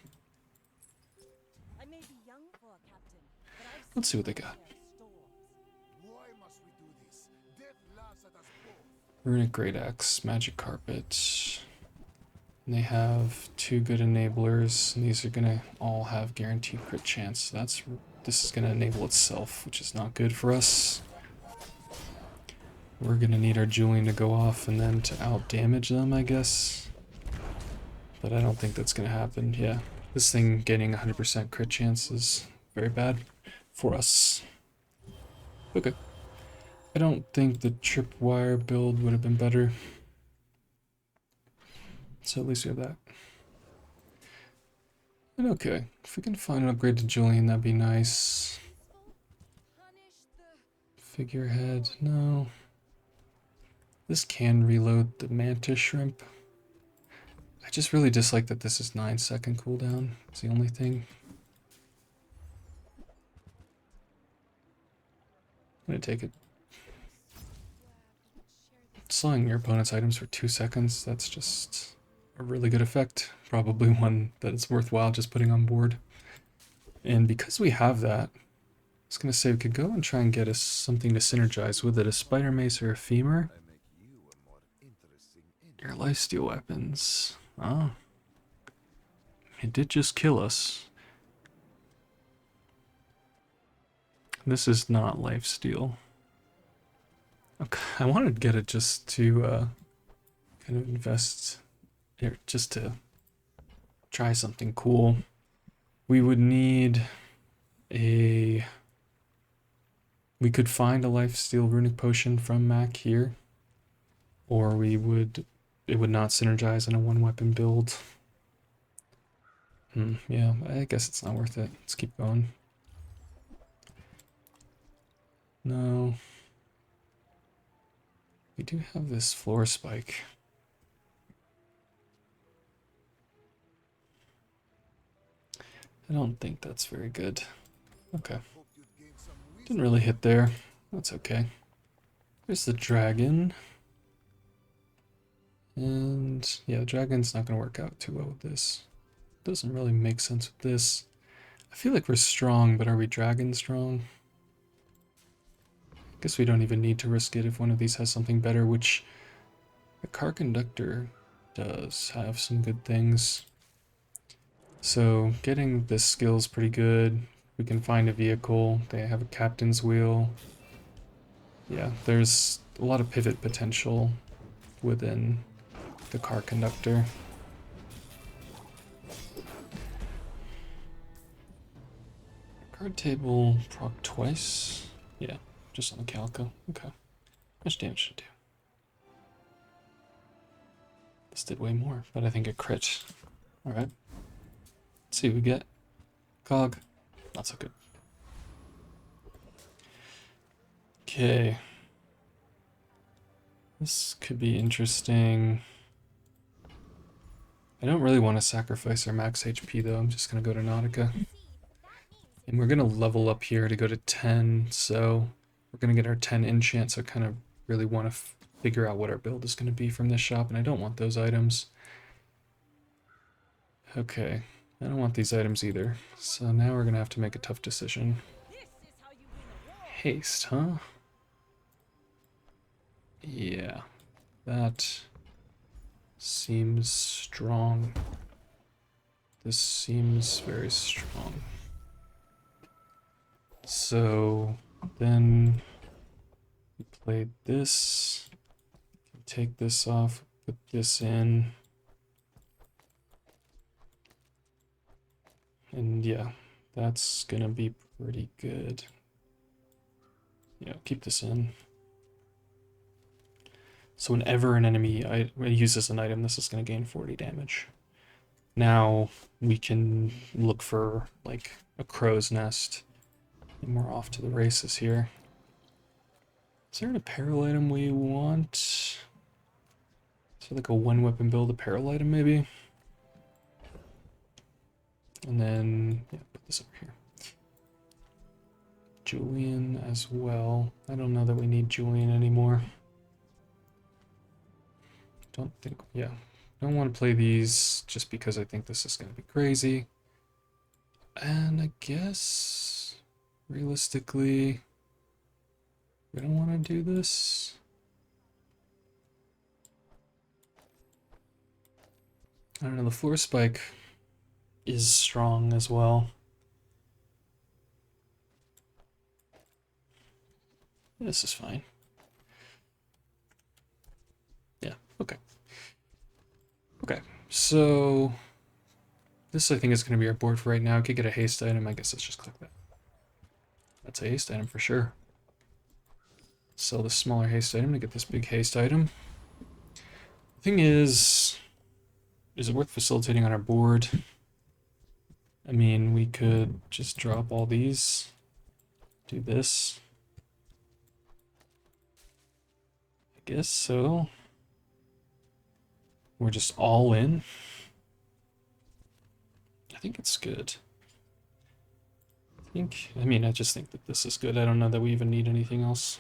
Let's see what they got. Runic Great Axe, Magic Carpet. And they have 2 good enablers, and these are gonna all have guaranteed crit chance. So this is gonna enable itself, which is not good for us. We're gonna need our Julian to go off and then to out damage them, I guess. But I don't think that's gonna happen. Yeah, this thing getting 100% crit chance is very bad for us. Okay. I don't think the tripwire build would have been better. So at least we have that. And okay, if we can find an upgrade to Julian, that'd be nice. Figurehead, no. This can reload the mantis shrimp. I just really dislike that this is 9-second cooldown. It's the only thing. I'm gonna take it. Slowing your opponent's items for 2 seconds, that's just a really good effect. Probably one that it's worthwhile just putting on board. And because we have that, I was gonna say we could go and try and get us something to synergize with it, a spider mace or a femur. Your lifesteal weapons. Oh. It did just kill us. This is not lifesteal. Okay, I wanted to get it just to kind of invest here, just to try something cool. We would need a We could find a lifesteal runic potion from Mac here, or it would not synergize in a one weapon build. Yeah, I guess it's not worth it. Let's keep going. No. We do have this floor spike. I don't think that's very good. Okay. Didn't really hit there. That's okay. There's the dragon. And yeah, the dragon's not going to work out too well with this. Doesn't really make sense with this. I feel like we're strong, but are we dragon strong? I guess we don't even need to risk it if one of these has something better, which the car conductor does have some good things. So getting this skill is pretty good. We can find a vehicle. They have a captain's wheel. Yeah, there's a lot of pivot potential within the car conductor. Card table proc twice. Yeah, just on the Calico. Okay. How much damage should it do? This did way more, but I think it crit. Alright. Let's see what we get. Cog. Not so good. Okay. This could be interesting. I don't really want to sacrifice our max HP though. I'm just going to go to Nautica. And we're going to level up here to go to 10, so we're going to get our 10 enchant, so I kind of really want to figure out what our build is going to be from this shop, and I don't want those items. Okay, I don't want these items either, so now we're going to have to make a tough decision. Haste, huh? Yeah, that seems strong. This seems very strong. So then we played this, take this off, put this in, and yeah, that's gonna be pretty good. Yeah, keep this in. So whenever an enemy uses an item, this is gonna gain 40 damage. Now we can look for like a crow's nest. And we're off to the races here. Is there an apparel item we want? Is there like a one weapon build apparel item maybe? And then, yeah, put this over here. Julian as well. I don't know that we need Julian anymore. Don't think, yeah. Don't want to play these just because I think this is going to be crazy. And I guess, realistically, we don't want to do this. I don't know, the floor spike is strong as well. This is fine. Yeah, okay. Okay, so this I think is going to be our board for right now. I could get a haste item. I guess let's just click that. That's a haste item for sure. Sell this smaller haste item to get this big haste item. The thing is it worth facilitating on our board? I mean, we could just drop all these, do this. I guess so. We're just all in. I think it's good. I just think that this is good. I don't know that we even need anything else.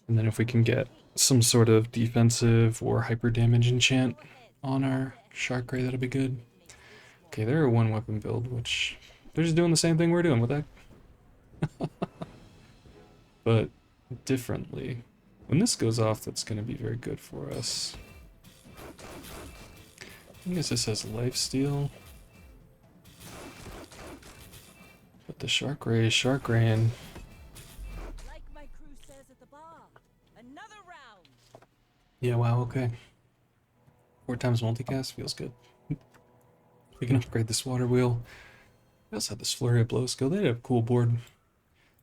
And then if we can get some sort of defensive or hyper damage enchant on our Shark Ray, that'll be good. Okay, they're a one weapon build, which they're just doing the same thing we're doing with that. But differently. When this goes off, that's going to be very good for us. I guess this has lifesteal. But the Shark Ray is Shark Rayin'. Like my crew says at the bar, another round. Yeah, wow, okay. 4 times multicast feels good. We can upgrade this water wheel. We also have this flurry of blow skill. They had a cool board.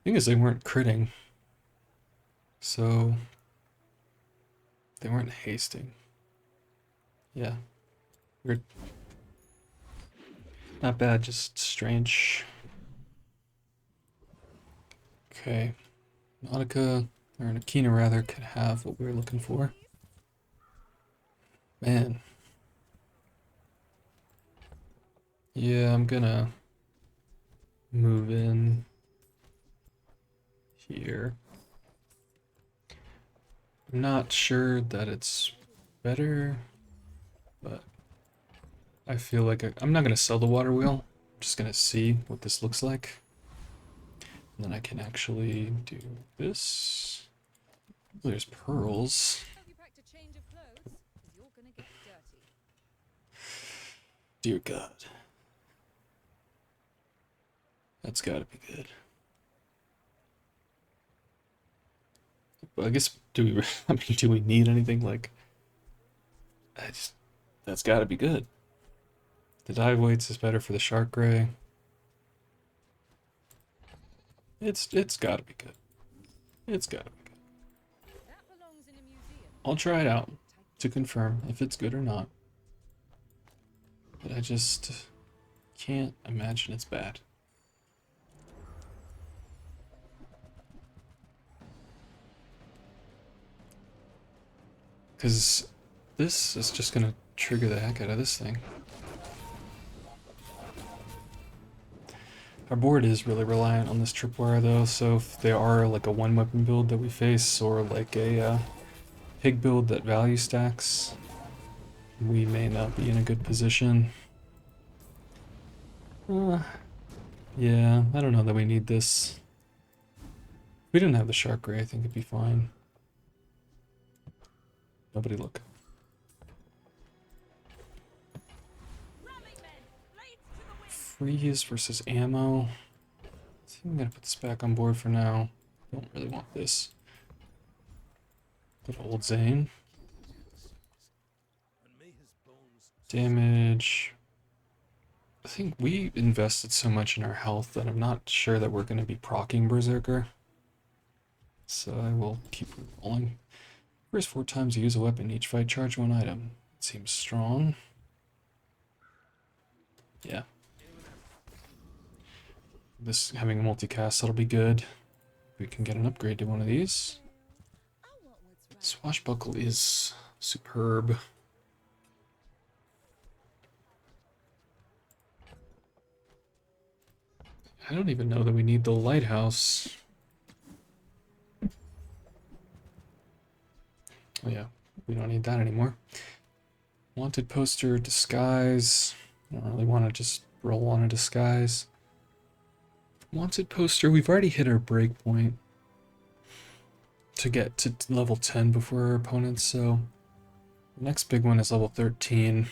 Thing is, they weren't critting, so they weren't hasting. Yeah, weird. Not bad, just strange. Okay, Nautica, or Nakina rather, could have what we were looking for. Man. Yeah, I'm gonna move in here. I'm not sure that it's better, but I feel like I'm not gonna sell the water wheel. I'm just gonna see what this looks like. And then I can actually do this. There's pearls. Hope you packed a change of clothes, because you're gonna get dirty. Dear God. That's gotta be good. But I guess, do we, I mean, do we need anything? Like, that's gotta be good. The dive weights is better for the shark gray. It's gotta be good. It's gotta be good. That belongs in a museum. I'll try it out to confirm if it's good or not. But I just can't imagine it's bad. Because this is just gonna trigger the heck out of this thing. Our board is really reliant on this tripwire though, so if they are like a one weapon build that we face, or like a pig build that value stacks, we may not be in a good position. Yeah, I don't know that we need this. If we didn't have the shark ray, I think it'd be fine. Nobody look. Freeze versus ammo. I think I'm gonna put this back on board for now. Don't really want this. Good old Zane. Damage. I think we invested so much in our health that I'm not sure that we're gonna be proccing Berserker. So I will keep rolling. First 4 times you use a weapon, each fight charge 1 item. It seems strong. Yeah. This having a multicast, that'll be good. We can get an upgrade to one of these. Swashbuckle is superb. I don't even know that we need the lighthouse. Oh yeah, we don't need that anymore. Wanted poster, disguise. I don't really want to just roll on a disguise. Wanted poster, we've already hit our breakpoint to get to level 10 before our opponents, so the next big one is level 13.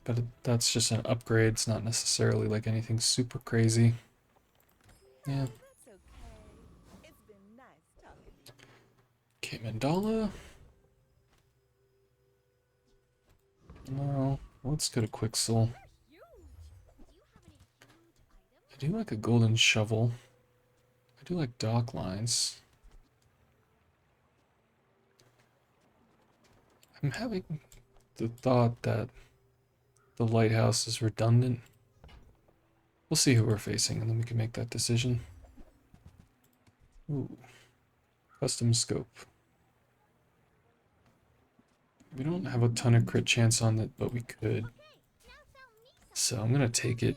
But that's just an upgrade, it's not necessarily like anything super crazy. Yeah. Okay, Mandala. No, let's go to Quixel. I do like a golden shovel. I do like dock lines. I'm having the thought that the lighthouse is redundant. We'll see who we're facing and then we can make that decision. Ooh. Custom scope. We don't have a ton of crit chance on it, but we could. So I'm gonna take it.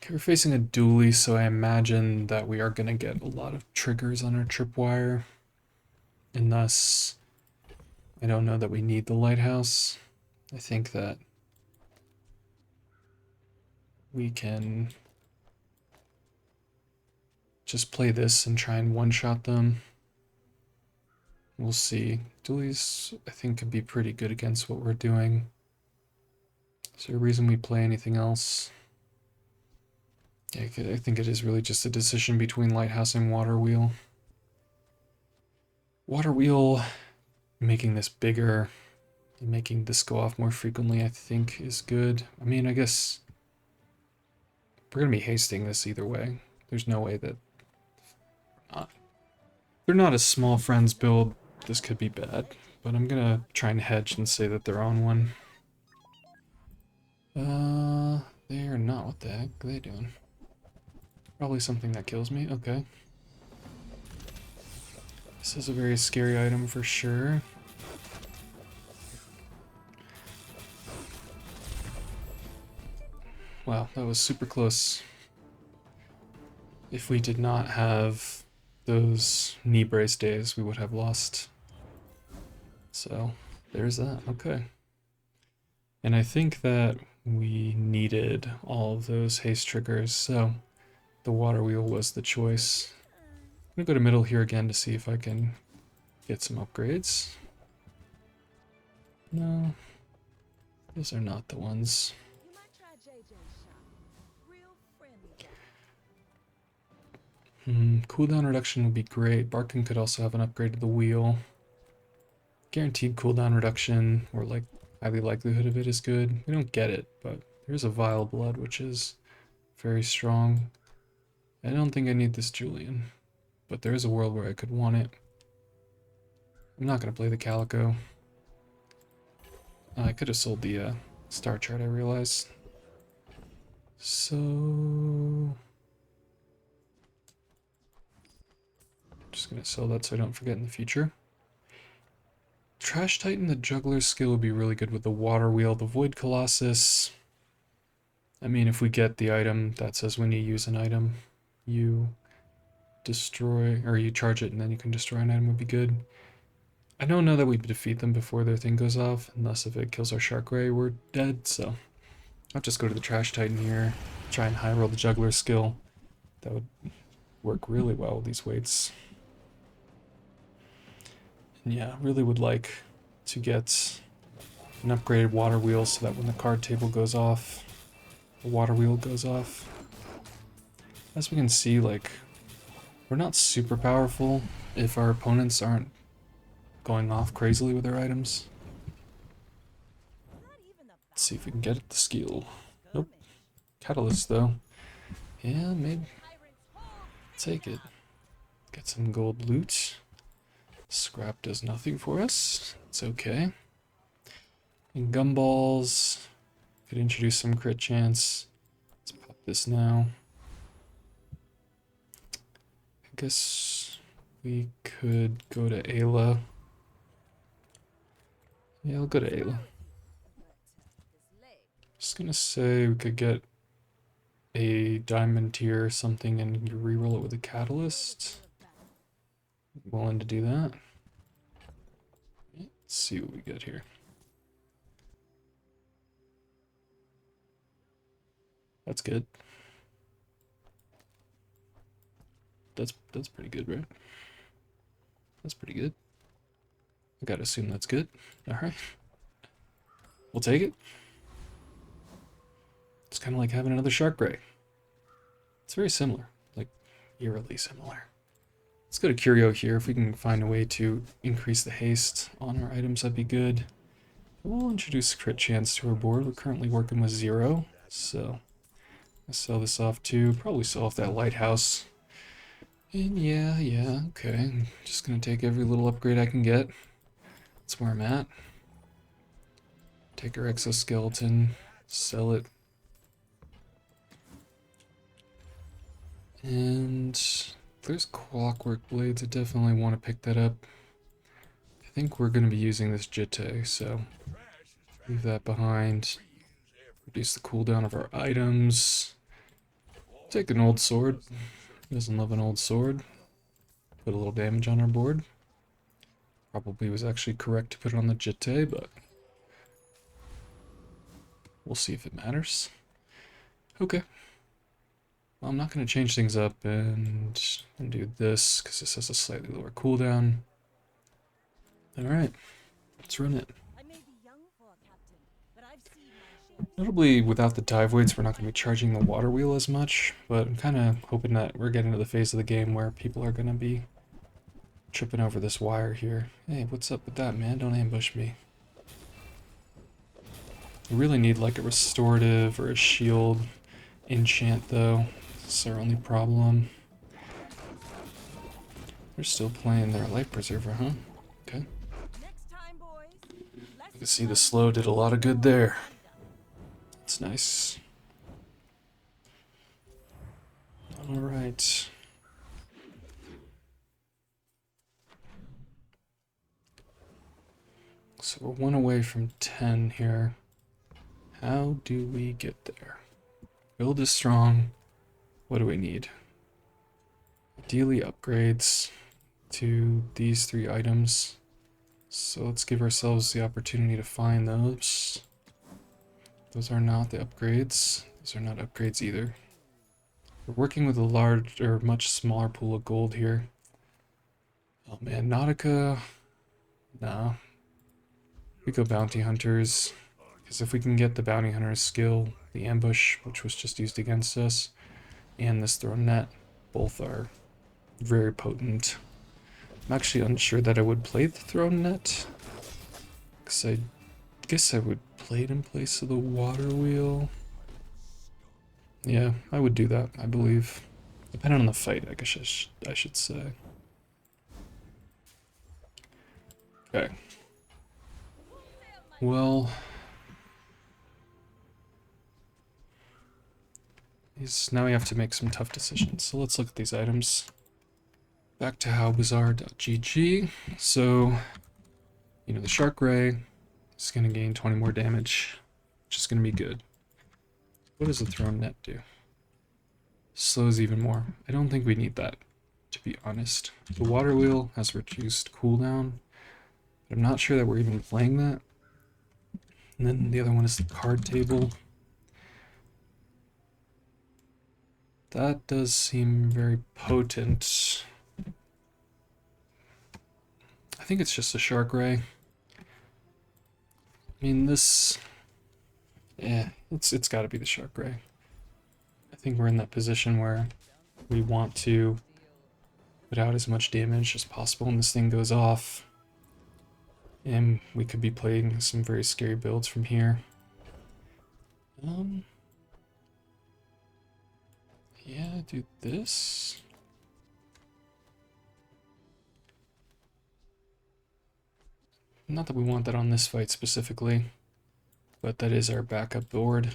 Okay, we're facing a dually, so I imagine that we are gonna get a lot of triggers on our tripwire. And thus, I don't know that we need the lighthouse. I think that we can just play this and try and one-shot them. We'll see. Dualies, I think, could be pretty good against what we're doing. Is there a reason we play anything else? Yeah, I think it is really just a decision between Lighthouse and Water Wheel. Water Wheel, making this bigger and making this go off more frequently, I think is good. I mean, I guess We're gonna be hasting this either way. There's no way that not. They're not a small friends build. This could be bad, but I'm gonna try and hedge and say that they're on one. They're not. What the heck are they doing? Probably something that kills me. Okay. This is a very scary item for sure. Wow, that was super close. If we did not have those knee brace days, we would have lost. So, there's that. Okay. And I think that we needed all of those haste triggers, so the water wheel was the choice. I'm gonna go to middle here again to see if I can get some upgrades. No, those are not the ones. You might try JJ's shop. Real friendly. Cooldown reduction would be great. Barkin could also have an upgrade to the wheel. Guaranteed cooldown reduction, or like highly likelihood of it, is good. We don't get it, but there's a Vile Blood, which is very strong. I don't think I need this Julian, but there is a world where I could want it. I'm not going to play the Calico. I could have sold the star chart, I realize. So... just going to sell that so I don't forget in the future. Trash Titan, the Juggler skill would be really good with the Water Wheel, the Void Colossus. I mean, if we get the item that says when you use an item, you destroy, or you charge it and then you can destroy an item would be good. I don't know that we defeat them before their thing goes off, unless if it kills our Shark Ray, we're dead, so I'll just go to the Trash Titan here, try and high roll the Juggler skill. That would work really well with these weights. And yeah, really would like to get an upgraded water wheel so that when the card table goes off, the water wheel goes off. As we can see, like, we're not super powerful if our opponents aren't going off crazily with their items. Let's see if we can get it, the skill. Nope. Catalyst, though. Yeah, maybe. Take it. Get some gold loot. Scrap does nothing for us. It's okay. And gumballs. Could introduce some crit chance. Let's pop this now. I guess we could go to Ayla. Yeah, I'll go to Ayla. Just gonna say we could get a diamond tier or something and reroll it with a catalyst. Willing to do that. Let's see what we get here. That's good. That's pretty good, right? That's pretty good. I gotta assume that's good. Alright. We'll take it. It's kind of like having another Shark Ray. It's very similar. Like, eerily similar. Let's go to Curio here. If we can find a way to increase the haste on our items, that'd be good. We'll introduce crit chance to our board. We're currently working with 0, so let's sell this off too. Probably sell off that lighthouse. And yeah, okay. I'm just gonna take every little upgrade I can get. That's where I'm at. Take our exoskeleton, sell it. And there's clockwork blades. I definitely want to pick that up. I think we're going to be using this Jitte, so leave that behind. Reduce the cooldown of our items. Take an old sword. Who doesn't love an old sword? Put a little damage on our board. Probably was actually correct to put it on the Jitte, but we'll see if it matters. Okay. Well, I'm not going to change things up and do this because this has a slightly lower cooldown. Alright, let's run it. I may be young for a captain, but I've seen my share. Notably, without the dive weights, we're not going to be charging the water wheel as much, but I'm kind of hoping that we're getting to the phase of the game where people are going to be tripping over this wire here. Hey, what's up with that, man? Don't ambush me. We really need like a restorative or a shield enchant though. That's our only problem. They're still playing their life preserver, huh? Okay. Next time, boys. You can see the slow did a lot of good there. That's nice. Alright. So we're 1 away from 10 here. How do we get there? Build is strong. What do we need? Ideally upgrades to these 3 items. So let's give ourselves the opportunity to find those. Those are not the upgrades. Those are not upgrades either. We're working with a large or much smaller pool of gold here. Oh man, Nautica. Nah. We go bounty hunters. Because if we can get the bounty hunter's skill, the ambush, which was just used against us, and this thrown net, both are very potent. I'm actually unsure that I would play the thrown net. Because I guess I would play it in place of the water wheel. Yeah, I would do that, I believe. Depending on the fight, I guess I should say. Okay. Well, now we have to make some tough decisions. So let's look at these items. Back to howbazaar.gg. So, you know, the Shark Ray is going to gain 20 more damage, which is going to be good. What does the thrown net do? Slows even more. I don't think we need that, to be honest. The water wheel has reduced cooldown, but I'm not sure that we're even playing that. And then the other one is the card table. That does seem very potent. I think it's just a Shark Ray. I mean, this... Yeah, it's got to be the Shark Ray. I think we're in that position where we want to put out as much damage as possible when this thing goes off. And we could be playing some very scary builds from here. Yeah, do this. Not that we want that on this fight specifically, but that is our backup board.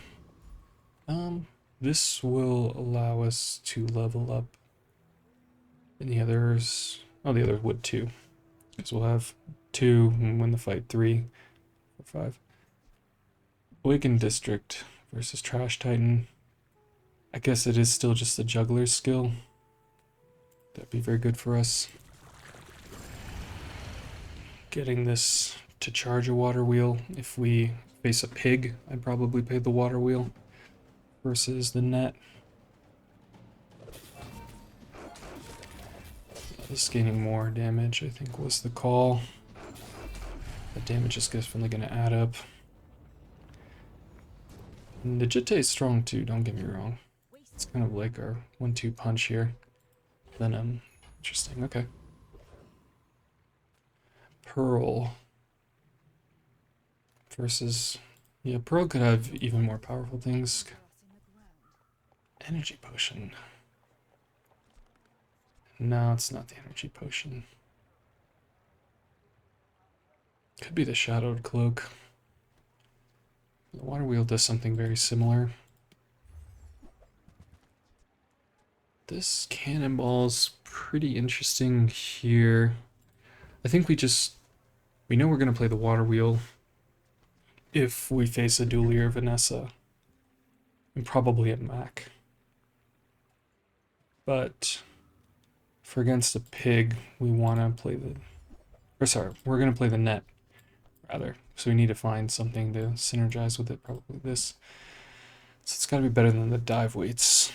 This will allow us to level up. And the others, oh, the others would too, because we'll have 2 and win the fight 3 or 5. Awakened District versus Trash Titan. I guess it is still just the juggler's skill. That'd be very good for us. Getting this to charge a water wheel. If we face a pig, I'd probably play the water wheel versus the net. This gaining more damage, I think, was the call. The damage is definitely going to add up. And the Jitte is strong too, don't get me wrong. It's kind of like our 1-2 punch here. Venom. Interesting, okay. Pearl. Versus... Yeah, Pearl could have even more powerful things. Energy potion. No, it's not the energy potion. Could be the shadowed cloak. The water wheel does something very similar. This cannonball's pretty interesting here. I think we know we're gonna play the water wheel if we face a Dualier Vanessa. And probably a Mac. But for against a pig, we wanna play we're gonna play the net, rather. So we need to find something to synergize with it, probably this. So it's gotta be better than the dive weights.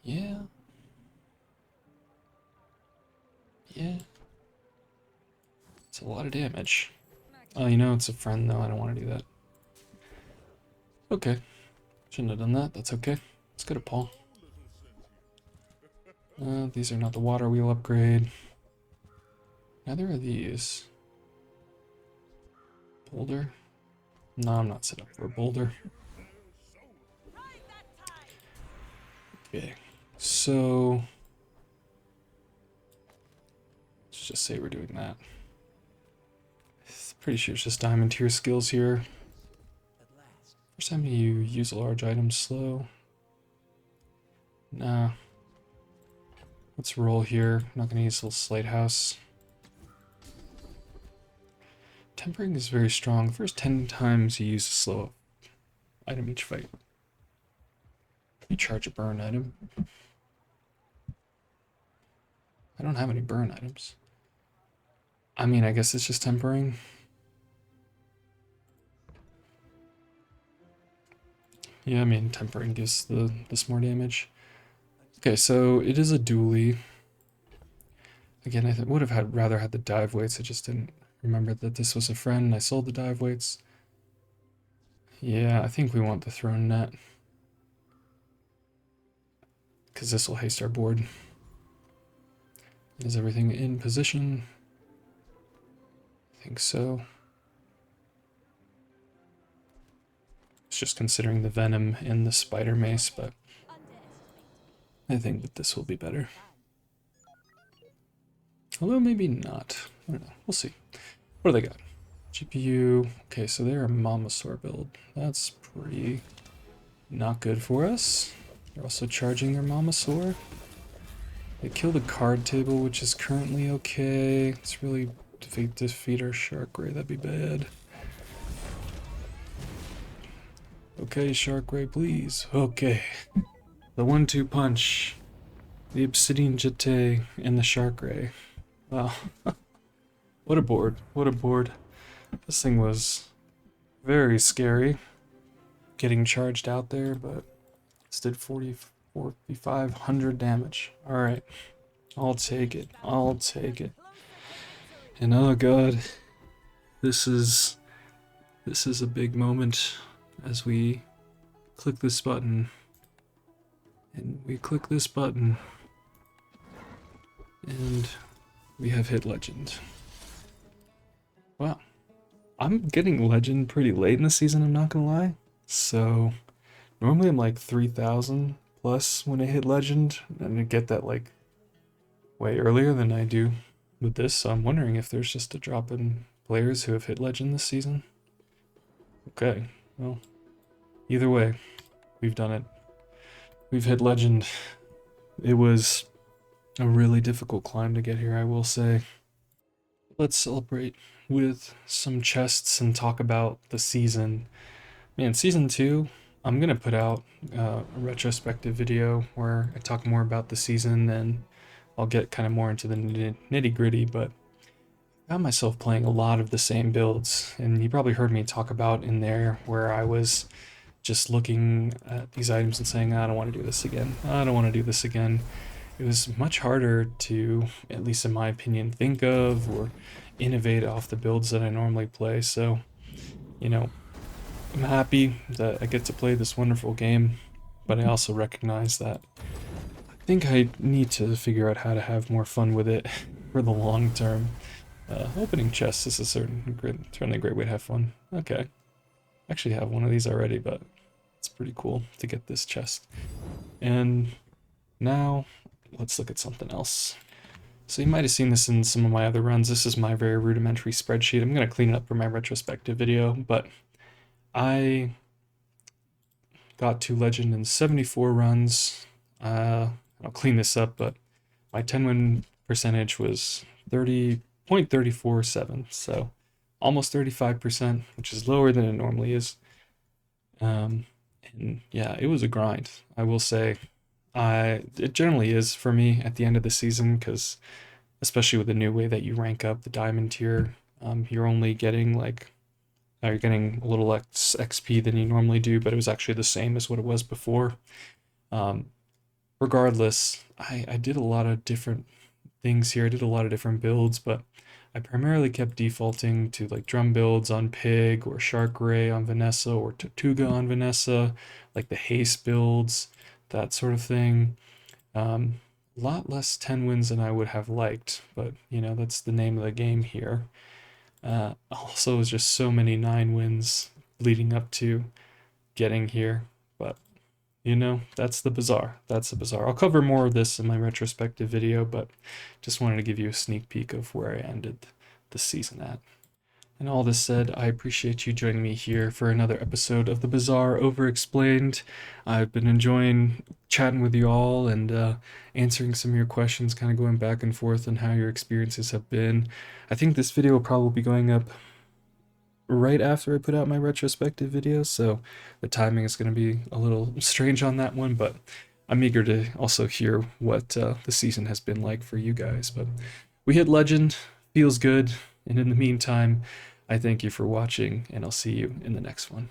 Yeah. Yeah. It's a lot of damage. Oh, you know, it's a friend though, I don't want to do that. Okay. Shouldn't have done that, that's okay. Let's go to Paul. These are not the water wheel upgrade. Neither are these. Boulder? No, I'm not set up for a boulder. Okay, so let's just say we're doing that. Pretty sure it's just diamond tier skills here. First time you use a large item slow. Nah. Let's roll here. I'm not gonna use a little slate house. Tempering is very strong. First 10 times you use a slow item each fight. You charge a burn item. I don't have any burn items. I mean, I guess it's just tempering. Yeah, I mean, tempering gives this more damage. Okay, so it is a dually. Again, I would have rather had the dive weights. I just didn't remember that this was a friend. I sold the dive weights. Yeah, I think we want the throne net. Because this will haste our board. Is everything in position? I think so. It's just considering the venom and the spider mace, but I think that this will be better. Although maybe not. I don't know. We'll see. What do they got? GPU. Okay, so they're a Mamasaur build. That's pretty not good for us. They're also charging their Mamasaur. They killed a card table, which is currently okay. It's really defeat our Shark Ray. That'd be bad. Okay, Shark Ray, please. Okay. The 1-2 punch. The Obsidian Jetty and the Shark Ray. Wow. What a board. What a board. This thing was very scary. Getting charged out there, but this did 4,500 damage. Alright. I'll take it. I'll take it. And oh god. This is a big moment as we click this button. And we click this button. And we have hit legend. Wow. I'm getting legend pretty late in the season, I'm not gonna lie. So normally I'm like 3,000 plus when I hit legend, and I get that like way earlier than I do with this, so I'm wondering if there's just a drop in players who have hit legend this season. Okay, well, either way, we've done it. We've hit legend. It was a really difficult climb to get here, I will say. Let's celebrate with some chests and talk about the season. Man, season 2, I'm gonna put out a retrospective video where I talk more about the season and I'll get kind of more into the nitty gritty, but I found myself playing a lot of the same builds, and you probably heard me talk about in there where I was just looking at these items and saying, I don't want to do this again. I don't want to do this again. It was much harder to, at least in my opinion, think of or innovate off the builds that I normally play. So, you know, I'm happy that I get to play this wonderful game, but I also recognize that I think I need to figure out how to have more fun with it for the long term. Opening chests is certainly a great way to have fun. Okay. I actually have one of these already, but it's pretty cool to get this chest. And now, let's look at something else. So you might have seen this in some of my other runs. This is my very rudimentary spreadsheet. I'm going to clean it up for my retrospective video, but I got to legend in 74 runs. I'll clean this up, but my 10 win percentage was 30.347, so almost 35%, which is lower than it normally is. And yeah, it was a grind, I will say. It generally is for me at the end of the season, because especially with the new way that you rank up the diamond tier, you're only getting like you're getting a little less XP than you normally do, but it was actually the same as what it was before. Regardless, I did a lot of different things here. I did a lot of different builds, but I primarily kept defaulting to like drum builds on Pig or Shark Ray on Vanessa or Tortuga on Vanessa, like the haste builds, that sort of thing. A lot less 10 wins than I would have liked, but you know, that's the name of the game here. Also, it was just so many 9 wins leading up to getting here, but you know, that's the Bazaar. That's the Bazaar. I'll cover more of this in my retrospective video, but just wanted to give you a sneak peek of where I ended the season at. And all this said, I appreciate you joining me here for another episode of the Bazaar Overexplained. I've been enjoying chatting with you all and answering some of your questions, kind of going back and forth on how your experiences have been. I think this video will probably be going up right after I put out my retrospective video, so the timing is going to be a little strange on that one, but I'm eager to also hear what the season has been like for you guys. But we hit Legend, feels good, and in the meantime, I thank you for watching, and I'll see you in the next one.